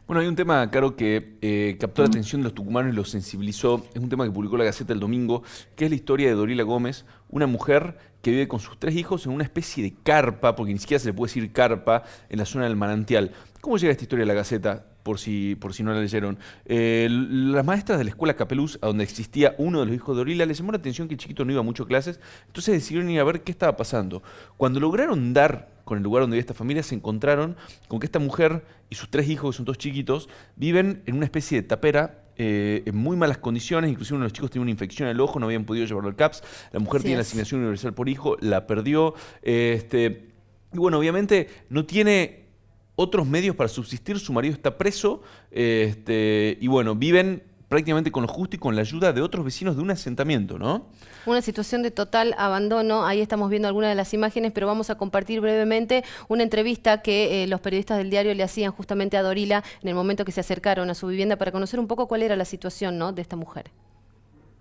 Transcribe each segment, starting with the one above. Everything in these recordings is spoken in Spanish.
Bueno, hay un tema, Caro, que captó la atención de los tucumanos y los sensibilizó. Es un tema que publicó la Gaceta el domingo, que es la historia de Dorila Gómez, una mujer que vive con sus 3 hijos en una especie de carpa, porque ni siquiera se le puede decir carpa, en la zona del Manantial. ¿Cómo llega esta historia a la Gaceta? Por si no la leyeron. Las maestras de la escuela Capeluz, a donde existía uno de los hijos de Dorila, les llamó la atención que el chiquito no iba mucho a clases, entonces decidieron ir a ver qué estaba pasando. Cuando lograron dar con el lugar donde vivía esta familia, se encontraron con que esta mujer y sus 3 hijos, que son todos chiquitos, viven en una especie de tapera en muy malas condiciones. Inclusive uno de los chicos tenía una infección en el ojo, no habían podido llevarlo al CAPS. La mujer Así tiene la es. asignación universal por hijo, la perdió. Y bueno, obviamente no tiene otros medios para subsistir, su marido está preso, y bueno, viven prácticamente con lo justo y con la ayuda de otros vecinos de un asentamiento, ¿no? Una situación de total abandono. Ahí estamos viendo algunas de las imágenes, pero vamos a compartir brevemente una entrevista que los periodistas del diario le hacían justamente a Dorila en el momento que se acercaron a su vivienda para conocer un poco cuál era la situación, ¿no?, de esta mujer.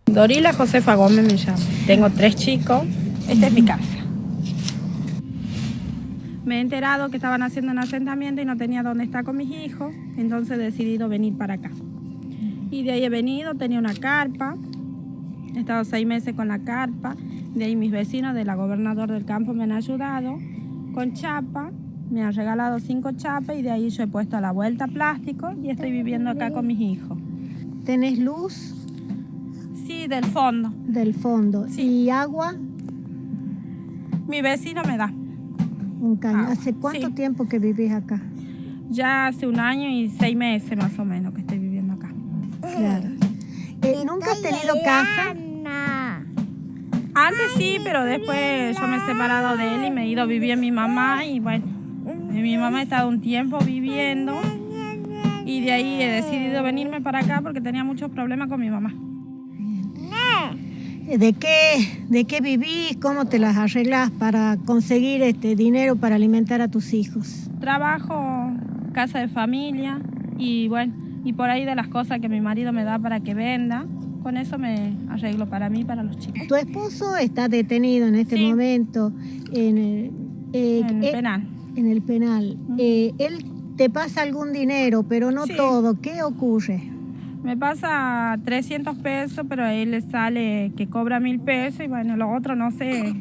Dorila Josefa Gómez me llamo. Tengo 3 chicos. Esta es mi casa. Me he enterado que estaban haciendo un asentamiento y no tenía dónde estar con mis hijos, entonces he decidido venir para acá. Y de ahí he venido, tenía una carpa, he estado 6 meses con la carpa, de ahí mis vecinos de la Gobernador del Campo me han ayudado con chapa, me han regalado 5 chapas y de ahí yo he puesto a la vuelta plástico y estoy viviendo acá con mis hijos. ¿Tenés luz Sí, del fondo. del fondo? Sí. ¿Y agua? Mi vecino me da. Un caño. Ah, ¿Hace cuánto sí. tiempo que vivís acá? Ya hace 1 año y 6 meses más o menos que estoy viviendo acá. Claro. ¿Nunca has tenido casa? Antes sí, pero después yo me he separado de él y me he ido a vivir en mi mamá y bueno, en mi mamá he estado un tiempo viviendo y de ahí he decidido venirme para acá porque tenía muchos problemas con mi mamá. ¿De qué vivís? ¿Cómo te las arreglás para conseguir dinero para alimentar a tus hijos? Trabajo, casa de familia y bueno, y por ahí de las cosas que mi marido me da para que venda, con eso me arreglo para mí y para los chicos. Tu esposo está detenido en este Sí. momento en En el penal. en el penal. Él te pasa algún dinero, pero no Sí. todo. ¿Qué ocurre? Me pasa 300 pesos, pero a él le sale que cobra 1000 pesos y bueno, lo otro no sé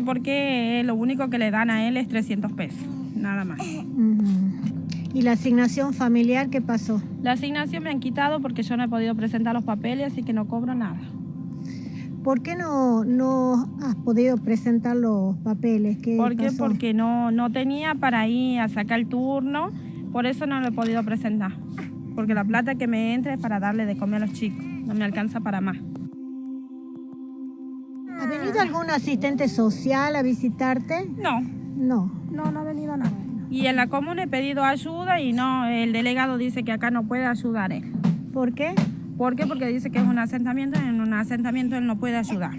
por qué, lo único que le dan a él es 300 pesos, nada más. Ujú. ¿Y la asignación familiar qué pasó? La asignación me han quitado porque yo no he podido presentar los papeles, así que no cobro nada. ¿Por qué no has podido presentar los papeles? ¿Qué ¿Por qué? pasó? Porque no tenía para ir a sacar el turno, por eso no lo he podido presentar. Porque la plata que me entra es para darle de comer a los chicos, no me alcanza para más. ¿Ha venido algún asistente social a visitarte? No, No. no ha venido nada. Y en la comuna he pedido ayuda y no, el delegado dice que acá no puede ayudar él. ¿Por qué? ¿Por qué? Porque dice que es un asentamiento y en un asentamiento él no puede ayudar.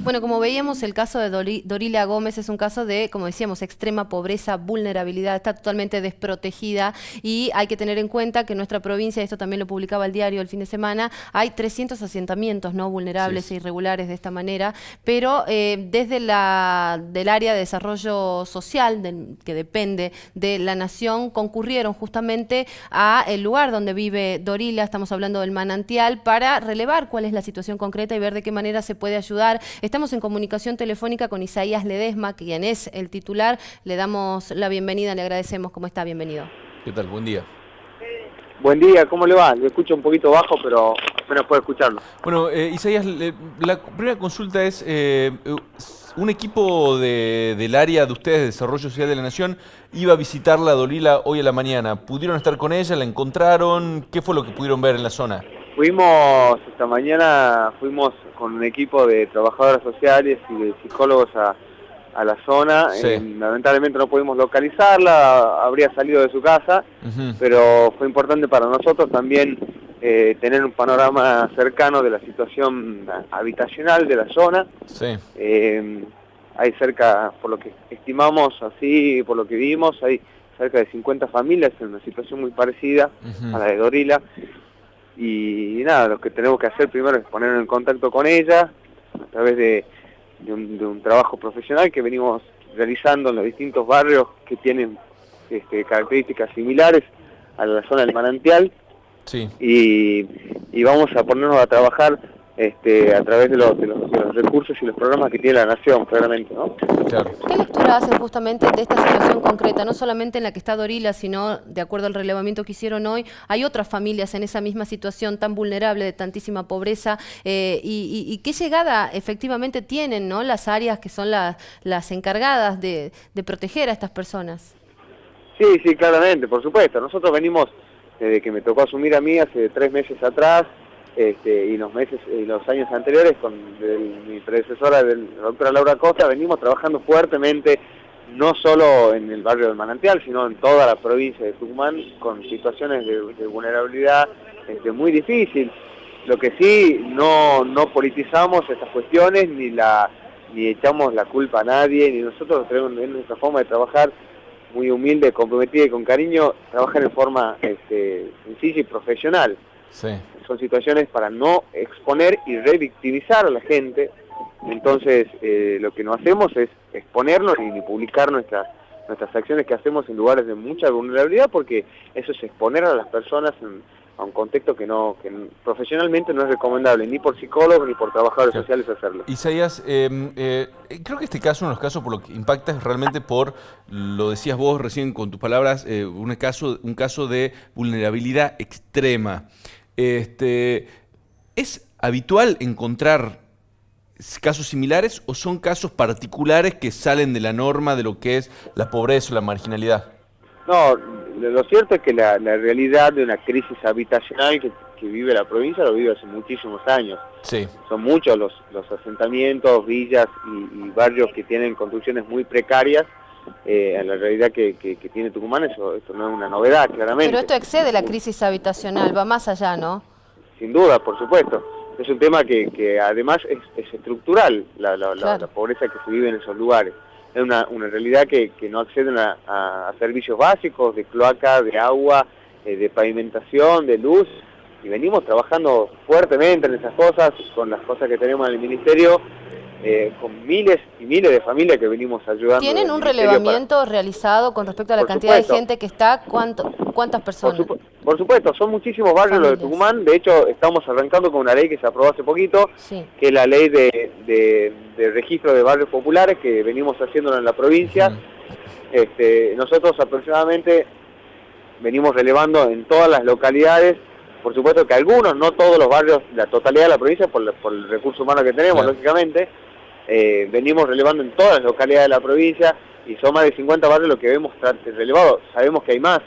Bueno, como veíamos, el caso de Dorila Gómez es un caso de, como decíamos, extrema pobreza, vulnerabilidad, está totalmente desprotegida y hay que tener en cuenta que en nuestra provincia, esto también lo publicaba el diario el fin de semana, hay 300 asentamientos no vulnerables Sí. e irregulares de esta manera, pero desde del área de desarrollo social, que depende de la nación, concurrieron justamente a el lugar donde vive Dorila, estamos hablando del Manantial, para relevar cuál es la situación concreta y ver de qué manera se puede ayudar. Estamos en comunicación telefónica con Isaías Ledesma, quien es el titular. Le damos la bienvenida, le agradecemos. ¿Cómo está? Bienvenido. ¿Qué tal? Buen día. Buen día, ¿cómo le va? Lo escucho un poquito bajo, pero apenas puedo escucharlo. Bueno, Isaías, la primera consulta es, un equipo del área de ustedes, de Desarrollo Social de la Nación, iba a visitarla a Dorila hoy a la mañana. ¿Pudieron estar con ella? ¿La encontraron? ¿Qué fue lo que pudieron ver en la zona? Esta mañana fuimos con un equipo de trabajadoras sociales y de psicólogos a la zona. Sí. Lamentablemente no pudimos localizarla, habría salido de su casa, Ujú. pero fue importante para nosotros también tener un panorama cercano de la situación habitacional de la zona. Sí. Hay cerca, por lo que estimamos así, por lo que vimos, hay cerca de 50 familias en una situación muy parecida Ujú. a la de Dorila. Y nada, lo que tenemos que hacer primero es ponernos en contacto con ella a través de un trabajo profesional que venimos realizando en los distintos barrios que tienen características similares a la zona del Manantial. Sí. Y vamos a ponernos a trabajar a través de los recursos y los programas que tiene la Nación, claramente, ¿no? Claro. ¿Qué lectura hacen justamente de esta situación concreta? No solamente en la que está Dorila, sino, de acuerdo al relevamiento que hicieron hoy, hay otras familias en esa misma situación tan vulnerable, de tantísima pobreza, y qué llegada efectivamente tienen, ¿no?, las áreas que son las encargadas de proteger a estas personas. Sí, claramente, por supuesto. Nosotros venimos, desde que me tocó asumir a mí hace 3 meses atrás, y los años anteriores con mi predecesora, la doctora Laura Costa, venimos trabajando fuertemente, no solo en el barrio del Manantial, sino en toda la provincia de Tucumán, con situaciones de vulnerabilidad muy difícil. Lo que sí, no politizamos estas cuestiones, ni echamos la culpa a nadie, ni nosotros tenemos en nuestra forma de trabajar muy humilde, comprometida y con cariño, trabajar en forma sencilla y profesional. Sí. Son situaciones para no exponer y revictimizar a la gente. Entonces lo que no hacemos es exponernos ni publicar nuestras acciones que hacemos en lugares de mucha vulnerabilidad, porque eso es exponer a las personas a un contexto que profesionalmente no es recomendable, ni por psicólogos ni por trabajadores sociales hacerlo. Isaías, creo que este caso, uno de los casos por lo que impacta es realmente por, lo decías vos recién con tus palabras, un caso de vulnerabilidad extrema. ¿Es habitual encontrar casos similares o son casos particulares que salen de la norma de lo que es la pobreza o la marginalidad? No, lo cierto es que la realidad de una crisis habitacional que vive la provincia lo vive hace muchísimos años. Sí. Son muchos los asentamientos, villas y barrios que tienen construcciones muy precarias. En la realidad que tiene Tucumán, esto no es una novedad, claramente. Pero esto excede la crisis habitacional, va más allá, ¿no? Sin duda, por supuesto. Es un tema que además es estructural, la pobreza que se vive en esos lugares. Es una realidad que no acceden a servicios básicos, de cloaca, de agua, de pavimentación, de luz, y venimos trabajando fuertemente en esas cosas, con las cosas que tenemos en el Ministerio, con miles y miles de familias que venimos ayudando. ¿Tienen un relevamiento realizado con respecto a la cantidad de gente que está? ¿Cuántas personas? Por supuesto, son muchísimos barrios los de Tucumán. De hecho, estamos arrancando con una ley que se aprobó hace poquito, sí, que es la ley de registro de barrios populares, que venimos haciéndolo en la provincia. Nosotros aproximadamente venimos relevando en todas las localidades. Por supuesto que algunos, no todos los barrios, la totalidad de la provincia, por el recurso humano que tenemos, claro, lógicamente, venimos relevando en todas las localidades de la provincia, y son más de 50 barrios los que vemos relevados. Sabemos que hay más,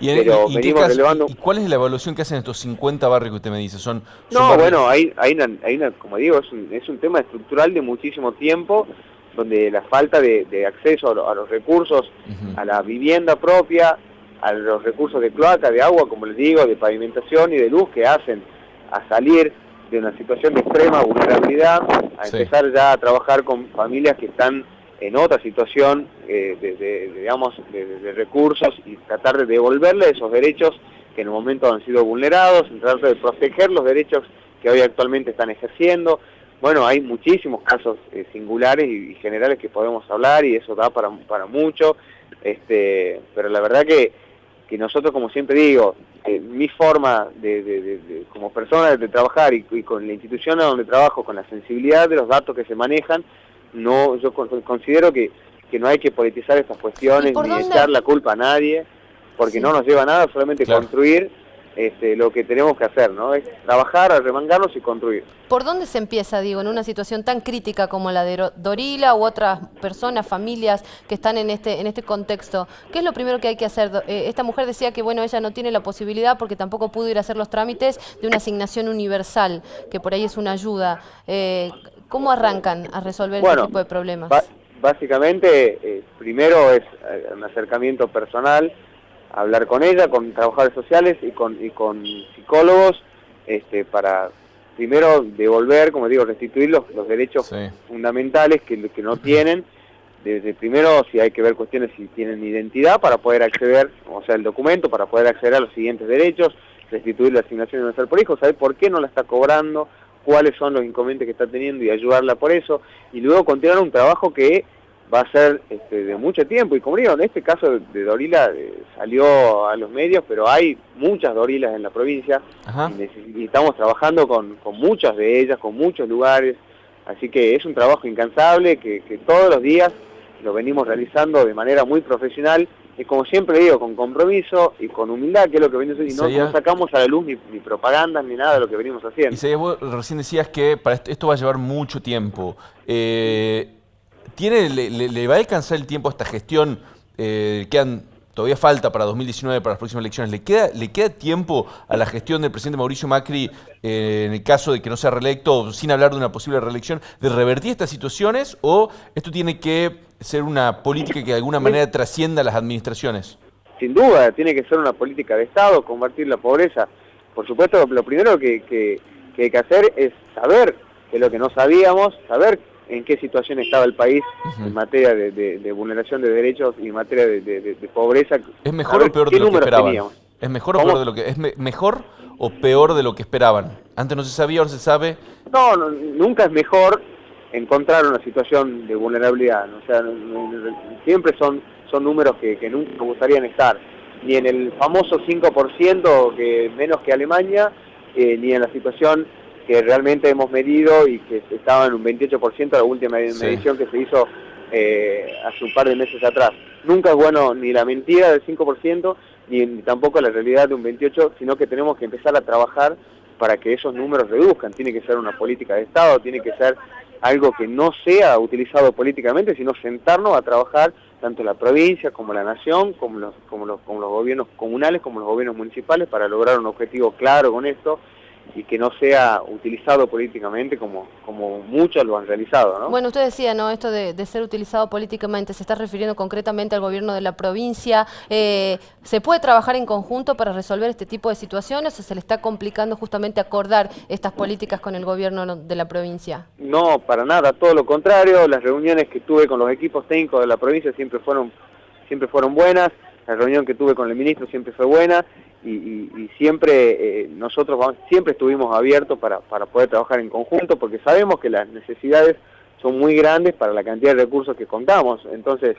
pero venimos relevando. ¿Y cuál es la evaluación que hacen estos 50 barrios que usted me dice? ¿Son no, barrios? Bueno, hay una, como digo, es un tema estructural de muchísimo tiempo, donde la falta de acceso a los recursos, a la vivienda propia, a los recursos de cloaca, de agua, como les digo, de pavimentación y de luz, que hacen a salir de una situación de extrema vulnerabilidad, a empezar ya a trabajar con familias que están en otra situación de recursos, y tratar de devolverle esos derechos que en el momento han sido vulnerados, tratar de proteger los derechos que hoy actualmente están ejerciendo. Bueno, hay muchísimos casos singulares y generales que podemos hablar, y eso da para mucho, pero la verdad que nosotros, como siempre digo, mi forma como persona de trabajar y con la institución a donde trabajo, con la sensibilidad de los datos que se manejan, yo considero que no hay que politizar estas cuestiones ni echar la culpa a nadie, porque no nos lleva a nada, solamente construir lo que tenemos que hacer, ¿no? Es trabajar, arremangarnos y construir. ¿Por dónde se empieza, digo, en una situación tan crítica como la de Dorila u otras personas, familias que están en este contexto? ¿Qué es lo primero que hay que hacer? Esta mujer decía que, bueno, ella no tiene la posibilidad porque tampoco pudo ir a hacer los trámites de una asignación universal, que por ahí es una ayuda. ¿Cómo arrancan a resolver este tipo de problemas? Básicamente, primero es un acercamiento personal, hablar con ella, con trabajadores sociales y con psicólogos, para primero devolver, como digo, restituir los derechos fundamentales que no tienen. Desde primero, si hay que ver cuestiones si tienen identidad para poder acceder, o sea, el documento para poder acceder a los siguientes derechos, restituir la asignación universal por hijo, saber por qué no la está cobrando, cuáles son los inconvenientes que está teniendo y ayudarla por eso, y luego continuar un trabajo que va a ser de mucho tiempo. Y como digo, en este caso de Dorila salió a los medios, pero hay muchas Dorilas en la provincia y estamos trabajando con muchas de ellas, con muchos lugares. Así que es un trabajo incansable que todos los días lo venimos realizando de manera muy profesional y, como siempre digo, con compromiso y con humildad, que es lo que venimos haciendo. Y no sacamos a la luz ni propagandas ni nada de lo que venimos haciendo. Isaías, vos recién decías que para esto va a llevar mucho tiempo. ¿Le va a alcanzar el tiempo a esta gestión? Todavía falta para 2019, para las próximas elecciones. ¿Le queda tiempo a la gestión del presidente Mauricio Macri, en el caso de que no sea reelecto, sin hablar de una posible reelección, de revertir estas situaciones? ¿O esto tiene que ser una política que de alguna manera trascienda a las administraciones? Sin duda, tiene que ser una política de Estado, combatir la pobreza. Por supuesto, lo primero que hay que hacer es saber que lo que no sabíamos, saber en qué situación estaba el país en materia de vulneración de derechos y en materia de pobreza. ¿Es mejor o peor de lo que esperaban? ¿Es mejor o peor de lo que mejor o peor de lo que esperaban? Antes no se sabía, ahora se sabe. No, nunca es mejor encontrar una situación de vulnerabilidad. O sea, siempre son números que nunca nos gustarían estar. Ni en el famoso 5% que menos que Alemania, ni en la situación que realmente hemos medido y que estaba en un 28% la última medición que se hizo hace un par de meses atrás. Nunca es bueno ni la mentira del 5%, ni tampoco la realidad de un 28%, sino que tenemos que empezar a trabajar para que esos números reduzcan. Tiene que ser una política de Estado, tiene que ser algo que no sea utilizado políticamente, sino sentarnos a trabajar tanto la provincia como la nación, como los gobiernos comunales, como los gobiernos municipales, para lograr un objetivo claro con esto, y que no sea utilizado políticamente como muchos lo han realizado, ¿no? Bueno, usted decía, ¿no?, esto de ser utilizado políticamente, ¿se está refiriendo concretamente al gobierno de la provincia? ¿Se puede trabajar en conjunto para resolver este tipo de situaciones o se le está complicando justamente acordar estas políticas con el gobierno de la provincia? No, para nada, todo lo contrario. Las reuniones que tuve con los equipos técnicos de la provincia siempre fueron buenas. La reunión que tuve con el ministro siempre fue buena. Y siempre nosotros siempre estuvimos abiertos para poder trabajar en conjunto, porque sabemos que las necesidades son muy grandes para la cantidad de recursos que contamos. Entonces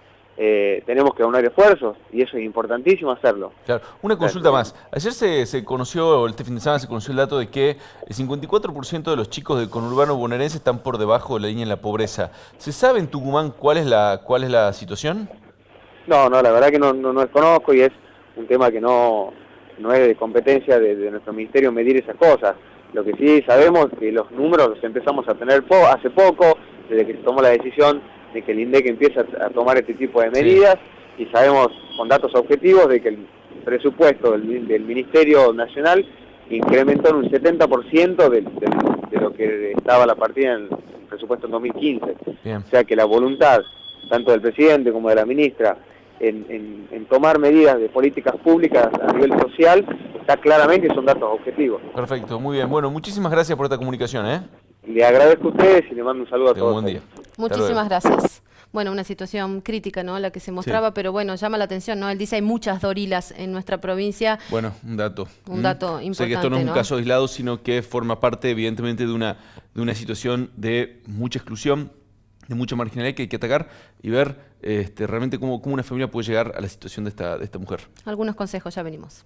tenemos que aunar esfuerzos y eso es importantísimo hacerlo. Claro. Una consulta más. Ayer se conoció, este fin de semana se conoció el dato de que el 54% de los chicos del conurbano bonaerense están por debajo de la línea de la pobreza. ¿Se sabe en Tucumán cuál es la situación? No, la verdad que no desconozco, y es un tema que no es de competencia de nuestro ministerio medir esas cosas. Lo que sí sabemos es que los números los empezamos a tener hace poco, desde que se tomó la decisión de que el INDEC empieza a tomar este tipo de medidas, y sabemos con datos objetivos de que el presupuesto del Ministerio Nacional incrementó en un 70% de lo que estaba la partida en el presupuesto en 2015. Bien. O sea que la voluntad, tanto del presidente como de la ministra, en tomar medidas de políticas públicas a nivel social, está claramente y son datos objetivos. Perfecto, muy bien. Bueno, muchísimas gracias por esta comunicación, ¿eh? Le agradezco a ustedes y le mando un saludo a todos. Buen día. Muchísimas gracias. Bueno, una situación crítica, ¿no?, la que se mostraba, pero bueno, llama la atención, ¿no? Él dice hay muchas Dorilas en nuestra provincia. Bueno, un dato. Un dato importante, sé que esto no es un caso aislado, sino que forma parte, evidentemente, de una situación de mucha exclusión, de mucha marginalidad que hay que atacar y ver realmente cómo una familia puede llegar a la situación de esta mujer. Algunos consejos, ya venimos.